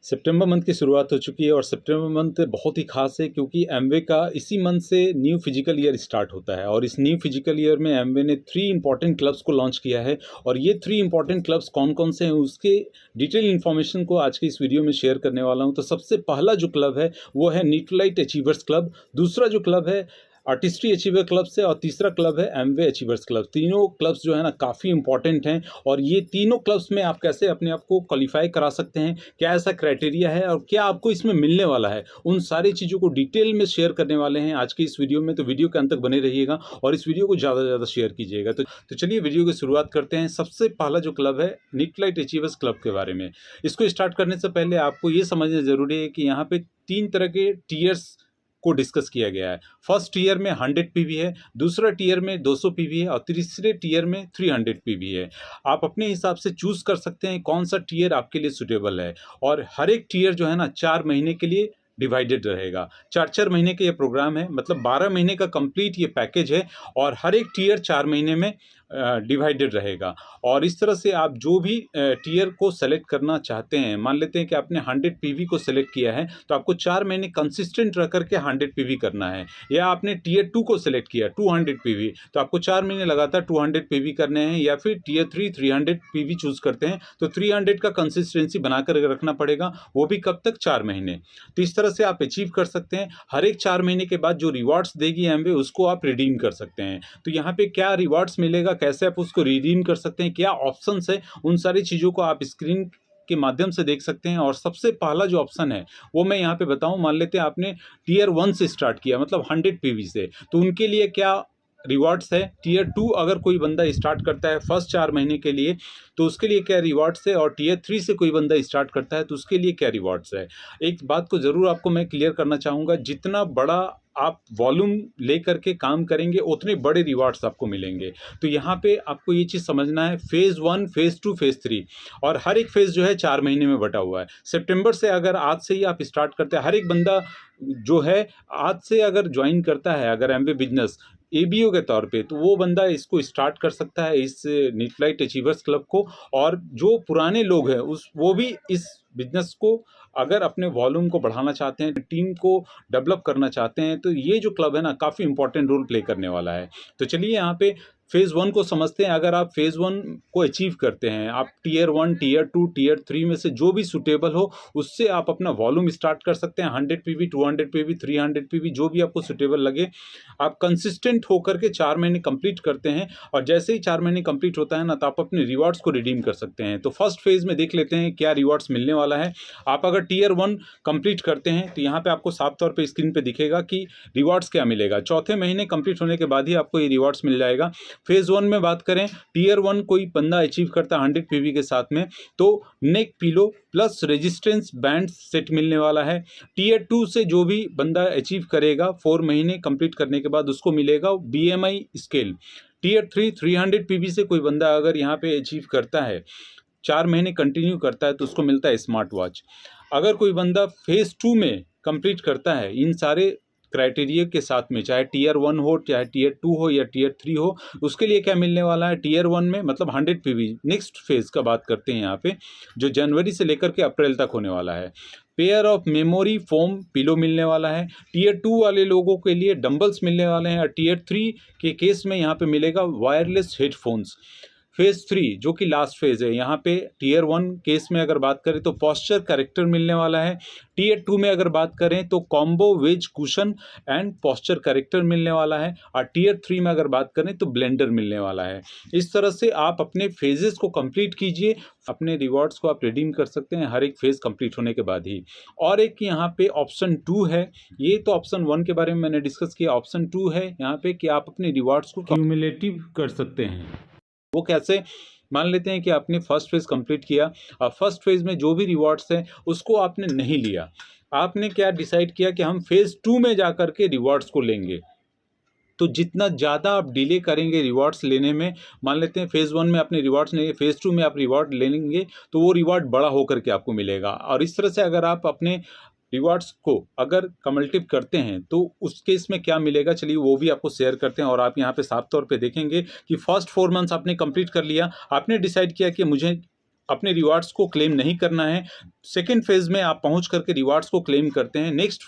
सितंबर month की शुरुआत हो चुकी है और सितंबर मंथ बहुत ही खास है क्योंकि एमवे का इसी मंथ से न्यू फिजिकल ईयर स्टार्ट होता है और इस न्यू फिजिकल ईयर में एमवे ने 3 इंपॉर्टेंट क्लब्स को लॉन्च किया है और ये 3 इंपॉर्टेंट क्लब्स कौन कौन से हैं उसके डिटेल इन्फॉर्मेशन को आज के इस वीडियो में शेयर करने वाला हूं। तो सबसे पहला जो क्लब है वो है न्यूट्रलाइट अचीवर्स क्लब, दूसरा जो क्लब है आर्टिस्ट्री अचीवर क्लब से और तीसरा क्लब है एमवे अचीवर्स क्लब। तीनों क्लब्स जो है ना काफ़ी इंपॉर्टेंट हैं और ये तीनों क्लब्स में आप कैसे अपने आप को क्वालिफाई करा सकते हैं, क्या ऐसा क्राइटेरिया है और क्या आपको इसमें मिलने वाला है, उन सारी चीज़ों को डिटेल में शेयर करने वाले हैं आज की इस वीडियो में। तो वीडियो के अंत तक बने रहिएगा और इस वीडियो को ज़्यादा से ज़्यादा शेयर कीजिएगा। तो चलिए वीडियो की शुरुआत करते हैं। सबसे पहला जो क्लब है न्यूट्रलाइट अचीवर्स क्लब के बारे में। इसको स्टार्ट करने से पहले आपको ये समझना ज़रूरी है कि यहाँ पे 3 तरह के टीयर्स को डिस्कस किया गया है। फर्स्ट टीयर में 100 पीवी है, दूसरा टीयर में 200 पीवी है और तीसरे टीयर में 300 पीवी है। आप अपने हिसाब से चूज कर सकते हैं कौन सा टीयर आपके लिए सुटेबल है और हर एक टीयर जो है ना 4 महीने के लिए डिवाइडेड रहेगा। 4-4 महीने का ये प्रोग्राम है, मतलब 12 महीने का कंप्लीट ये पैकेज है और हर एक टीयर 4 महीने में डिवाइडेड रहेगा। और इस तरह से आप जो भी टीयर को सेलेक्ट करना चाहते हैं, मान लेते हैं कि आपने 100 पीवी को सेलेक्ट किया है तो आपको 4 महीने कंसिस्टेंट रह करके 100 पीवी करना है। या आपने टीयर 2 को सेलेक्ट किया 200 पीवी तो आपको 4 महीने लगातार 200 पीवी करने हैं। या फिर टीयर 3 300 पीवी चूज करते हैं तो 300 का कंसिस्टेंसी बनाकर रखना पड़ेगा, वो भी कब तक, 4 महीने। तो इस तरह से आप अचीव कर सकते हैं। हर एक 4 महीने के बाद जो रिवॉर्ड्स देगी एमवे उसको आप रिडीम कर सकते हैं। तो यहाँ पे क्या रिवॉर्ड्स मिलेगा, कैसे आप उसको रिडीम कर सकते हैं, क्या ऑप्शंस है, उन सारी चीज़ों को आप स्क्रीन के माध्यम से देख सकते हैं। और सबसे पहला जो ऑप्शन है वो मैं यहाँ पे बताऊं। मान लेते हैं आपने टीयर 1 से स्टार्ट किया, मतलब 100 पीवी से, तो उनके लिए क्या रिवॉर्ड्स है। टीयर 2 अगर कोई बंदा स्टार्ट करता है फर्स्ट 4 महीने के लिए तो उसके लिए क्या रिवॉर्ड्स है, और टीयर 3 से कोई बंदा स्टार्ट करता है तो उसके लिए क्या रिवॉर्ड्स है। एक बात को ज़रूर आपको मैं क्लियर करना चाहूँगा, जितना बड़ा आप वॉल्यूम लेकर के काम करेंगे उतने बड़े रिवॉर्ड्स आपको मिलेंगे। तो यहाँ पे आपको ये चीज़ समझना है, फेज़ 1, फेज़ 2, फेज़ 3 और हर एक फेज़ जो है 4 महीने में बटा हुआ है। सितंबर से अगर आज से ही आप स्टार्ट करते हैं, हर एक बंदा जो है आज से अगर ज्वाइन करता है अगर एमवे बिजनेस एबीओ के तौर पे, तो वो बंदा इसको स्टार्ट कर सकता है, इस न्यूट्रलाइट अचीवर्स क्लब को। और जो पुराने लोग हैं वो भी इस बिजनेस को अगर अपने वॉल्यूम को बढ़ाना चाहते हैं, टीम को डेवलप करना चाहते हैं, तो ये जो क्लब है ना काफ़ी इंपॉर्टेंट रोल प्ले करने वाला है। तो चलिए यहाँ पे फेज़ 1 को समझते हैं। अगर आप फेज़ 1 को अचीव करते हैं, आप टीयर 1, टीयर 2, टीयर 3 में से जो भी सुटेबल हो उससे आप अपना वॉल्यूम स्टार्ट कर सकते हैं। 100 पीवी, 200 पीवी, 300 पीवी, जो भी आपको सुटेबल लगे। आप कंसिस्टेंट होकर के 4 महीने कंप्लीट करते हैं और जैसे ही 4 महीने कंप्लीट होता है ना तो आप अपने रिवॉर्ड्स को रिडीम कर सकते हैं। तो फर्स्ट फेज़ में देख लेते हैं क्या रिवॉर्ड्स मिलने वाला है। आप अगर टीयर 1 कंप्लीट करते हैं तो यहाँ पे आपको साफ तौर पे स्क्रीन पे दिखेगा कि रिवॉर्ड्स क्या मिलेगा। चौथे महीने कंप्लीट होने के बाद ही आपको ये रिवॉर्ड्स मिल जाएगा। फेज़ 1 में बात करें, टीयर 1 कोई बंदा अचीव करता है 100 पीवी के साथ में तो neck pillow plus resistance band set मिलने वाला है। टीयर 2 से जो भी बंदा अचीव करेगा 4 महीने कंप्लीट करने के बाद उसको मिलेगा बीएमआई स्केल। टीयर 3 300 पीवी से कोई बंदा अगर यहाँ पे अचीव करता है, 4 महीने कंटिन्यू करता है तो उसको मिलता है स्मार्ट वॉच। अगर कोई बंदा फेज़ 2 में कंप्लीट करता है इन सारे क्राइटेरिया के साथ में, चाहे टीयर 1 हो, चाहे टीयर 2 हो या टीयर 3 हो, उसके लिए क्या मिलने वाला है। टीयर 1 में मतलब 100 पीवी, नेक्स्ट फेज़ का बात करते हैं यहाँ पे, जो जनवरी से लेकर के अप्रैल तक होने वाला है। Pair of memory foam pillow मिलने वाला है। टीयर 2 वाले लोगों के लिए डंबल्स मिलने वाले हैं और टीयर 3 के केस में यहाँ पे मिलेगा वायरलेस हेडफोन्स। फेज़ 3 जो कि लास्ट फेज़ है, यहाँ पे टीयर 1 केस में अगर बात करें तो पॉस्चर करेक्टर मिलने वाला है। टीयर 2 में अगर बात करें तो combo wedge cushion and posture corrector मिलने वाला है और टीयर 3 में अगर बात करें तो ब्लेंडर मिलने वाला है। इस तरह से आप अपने फेजेस को कंप्लीट कीजिए, अपने रिवॉर्ड्स को आप रिडीम कर सकते हैं हर एक फेज़ कंप्लीट होने के बाद ही। और एक यहाँ पे ऑप्शन 2 है, ये तो ऑप्शन 1 के बारे में मैंने डिस्कस किया। ऑप्शन 2 है यहाँ पे कि आप अपने रिवॉर्ड्स को क्यूमुलेटिव कर सकते हैं। वो कैसे, मान लेते हैं कि आपने फर्स्ट फेज़ कंप्लीट किया और फर्स्ट फेज़ में जो भी रिवॉर्ड्स हैं उसको आपने नहीं लिया। आपने क्या डिसाइड किया कि हम फेज़ 2 में जा कर के रिवॉर्ड्स को लेंगे। तो जितना ज़्यादा आप डिले करेंगे रिवॉर्ड्स लेने में, मान लेते हैं फेज़ 1 में आपने रिवॉर्ड्स नहीं, फेज़ 2 में आप रिवॉर्ड ले लेंगे तो वो रिवॉर्ड बड़ा होकर के आपको मिलेगा। और इस तरह से अगर आप अपने रिवॉर्ड्स को अगर कम्युलेटिव करते हैं तो उस केस में क्या मिलेगा, चलिए वो भी आपको शेयर करते हैं। और आप यहाँ पे साफ तौर पे देखेंगे कि फर्स्ट 4 मंथ्स आपने कंप्लीट कर लिया, आपने डिसाइड किया कि मुझे अपने रिवार्ड्स को क्लेम नहीं करना है। सेकेंड फेज़ में आप पहुँच करके रिवार्ड्स को क्लेम करते हैं नेक्स्ट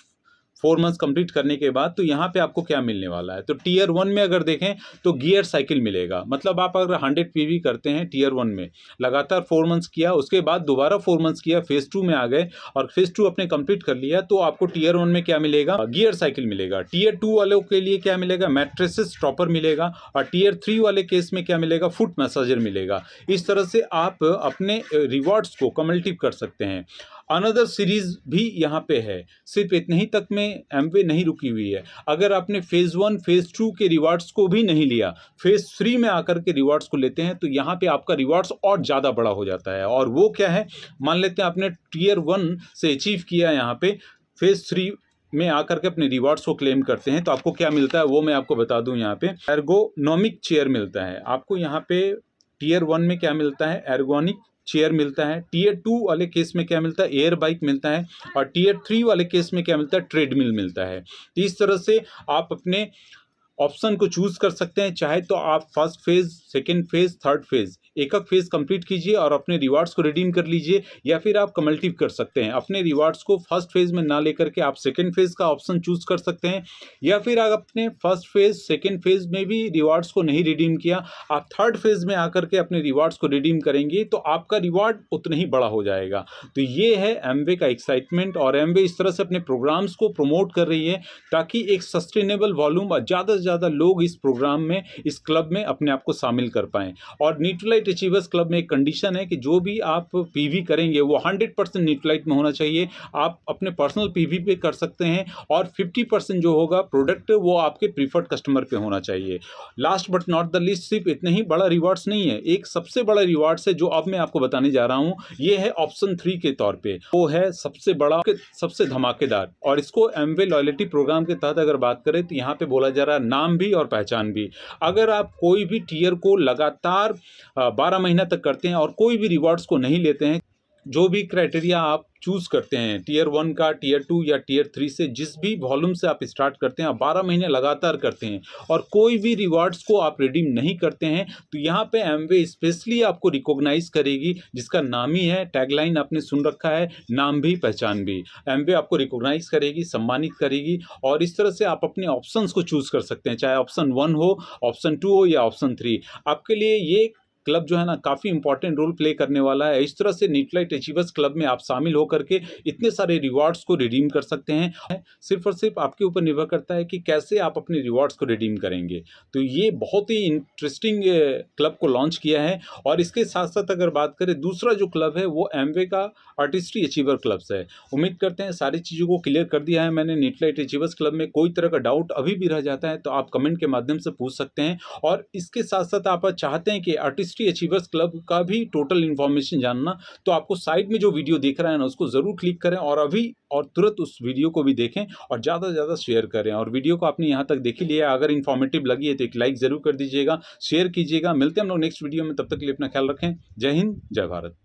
4 मंथ्स कंप्लीट करने के बाद, तो यहाँ पे आपको क्या मिलने वाला है। तो टियर 1 में अगर देखें तो गियर साइकिल मिलेगा। मतलब आप अगर 100 पीवी करते हैं टियर 1 में, लगातार 4 मंथ्स किया, उसके बाद दोबारा 4 मंथ्स किया, फेज़ 2 में आ गए और फेज़ 2 अपने कंप्लीट कर लिया, तो आपको टियर 1 में क्या मिलेगा, गियर साइकिल मिलेगा। टियर 2 वालों के लिए क्या मिलेगा, मैट्रेसेस टॉपर मिलेगा। और टियर 3 वाले केस में क्या मिलेगा, फुट मसाजर मिलेगा। इस तरह से आप अपने रिवॉर्ड्स को कम्युलेटिव कर सकते हैं। अनदर सीरीज भी यहाँ पे है। सिर्फ इतने ही तक में एमवे नहीं रुकी हुई है। अगर आपने फेज़ 1 फेज़ 2 के रिवार्ड्स को भी नहीं लिया, फेज़ 3 में आकर के रिवार्ड्स को लेते हैं, तो यहाँ पे आपका रिवार्ड्स और ज़्यादा बड़ा हो जाता है। और वो क्या है, मान लेते हैं आपने टियर 1 से अचीव किया, यहाँ पे फेज़ 3 में आकर के अपने रिवार्ड्स को क्लेम करते हैं, तो आपको क्या मिलता है वो मैं आपको बता दूं। यहाँ पे एर्गोनॉमिक चेयर मिलता है आपको। यहाँ पे टियर 1 में क्या मिलता है, एर्गोनिक चेयर मिलता है। टियर 2 वाले केस में क्या मिलता है, एयर बाइक मिलता है। और टियर 3 वाले केस में क्या मिलता है, ट्रेडमिल मिलता है। तो इस तरह से आप अपने ऑप्शन को चूज़ कर सकते हैं। चाहे तो आप first phase, second phase, third phase, एक फेज़ कंप्लीट कीजिए और अपने रिवार्ड्स को रिडीम कर लीजिए, या फिर आप कम्युलेटिव कर सकते हैं। अपने रिवार्ड्स को फर्स्ट फेज़ में ना लेकर के आप सेकेंड फेज़ का ऑप्शन चूज़ कर सकते हैं, या फिर आप अपने फर्स्ट फेज़, सेकेंड फेज़ में भी रिवार्ड्स को नहीं रिडीम किया, आप थर्ड फेज़ में आकर के अपने रिवार्ड्स को रिडीम करेंगे, तो आपका रिवार्ड उतना ही बड़ा हो जाएगा। तो ये है एमवे का एक्साइटमेंट। और एमवे इस तरह से अपने प्रोग्राम्स को प्रमोट कर रही है ताकि एक सस्टेनेबल वॉल्यूम और ज़्यादा से ज़्यादा लोग इस प्रोग्राम में, इस क्लब में अपने आप को शामिल कर पाएँ। और न्यूट्रलाइट अचीवर्स क्लब में एक कंडीशन है कि जो भी आप पीवी करेंगे वो 100% न्यूट्रलाइट में होना चाहिए। आप अपने पर्सनल पीवी पे कर सकते हैं, और 50% जो होगा प्रोडक्ट वो आपके प्रीफर्ड कस्टमर पे होना चाहिए। Last but not the least, सिर्फ इतने ही बड़ा रिवार्ड्स नहीं है, एक सबसे बड़ा रिवार्ड्स है जो अब मैं आपको बताने जा रहा हूँ। ये है ऑप्शन 3 के तौर पे, वो है सबसे बड़ा, सबसे धमाकेदार। और इसको एमवे लॉयल्टी प्रोग्राम के तहत अगर बात करें तो यहाँ पे बोला जा रहा है नाम भी और पहचान भी। अगर आप कोई भी टियर को लगातार 12 महीना तक करते हैं और कोई भी रिवॉर्ड्स को नहीं लेते हैं, जो भी क्राइटेरिया आप चूज़ करते हैं, टियर 1 का, टियर 2 या टियर 3 से, जिस भी वॉल्यूम से आप स्टार्ट करते हैं, आप 12 महीने लगातार करते हैं और कोई भी रिवार्ड्स को आप रिडीम नहीं करते हैं, तो यहाँ पे एमवे स्पेशली आपको रिकॉग्नाइज करेगी, जिसका नाम ही है, टैगलाइन आपने सुन रखा है, नाम भी पहचान भी। एमवे आपको रिकॉग्नाइज करेगी, सम्मानित करेगी, और इस तरह से आप अपने ऑप्शंस को चूज़ कर सकते हैं, चाहे ऑप्शन 1 हो, ऑप्शन 2 हो या ऑप्शन 3। आपके लिए ये क्लब जो है ना काफ़ी इंपॉर्टेंट रोल प्ले करने वाला है। इस तरह से न्यूट्रलाइट अचीवर्स क्लब में आप शामिल होकर के इतने सारे रिवार्ड्स को रिडीम कर सकते हैं। सिर्फ और सिर्फ आपके ऊपर निर्भर करता है कि कैसे आप अपने रिवार्ड्स को रिडीम करेंगे। तो ये बहुत ही इंटरेस्टिंग क्लब को लॉन्च किया है। और इसके साथ साथ अगर बात करें, दूसरा जो क्लब है वो एमवे का आर्टिस्ट्री अचीवर क्लब्स है। उम्मीद करते हैं सारी चीज़ों को क्लियर कर दिया है मैंने। न्यूट्रलाइट अचीवर्स क्लब में कोई तरह का डाउट अभी भी रह जाता है तो आप कमेंट के माध्यम से पूछ सकते हैं। और इसके साथ साथ आप चाहते हैं कि आर्टिस्ट्री अचीवर्स क्लब का भी टोटल इन्फॉर्मेशन जानना, तो आपको साइड में जो वीडियो देख रहे हैं ना उसको ज़रूर क्लिक करें और अभी और तुरंत उस वीडियो को भी देखें और ज़्यादा से ज़्यादा शेयर करें। और वीडियो को आपने यहाँ तक देख ही लिया, अगर इन्फॉर्मेटिव लगी है तो एक लाइक ज़रूर कर दीजिएगा, शेयर कीजिएगा। मिलते हैं हम लोग नेक्स्ट वीडियो में, तब तक के लिए अपना ख्याल रखें। जय हिंद, जय भारत।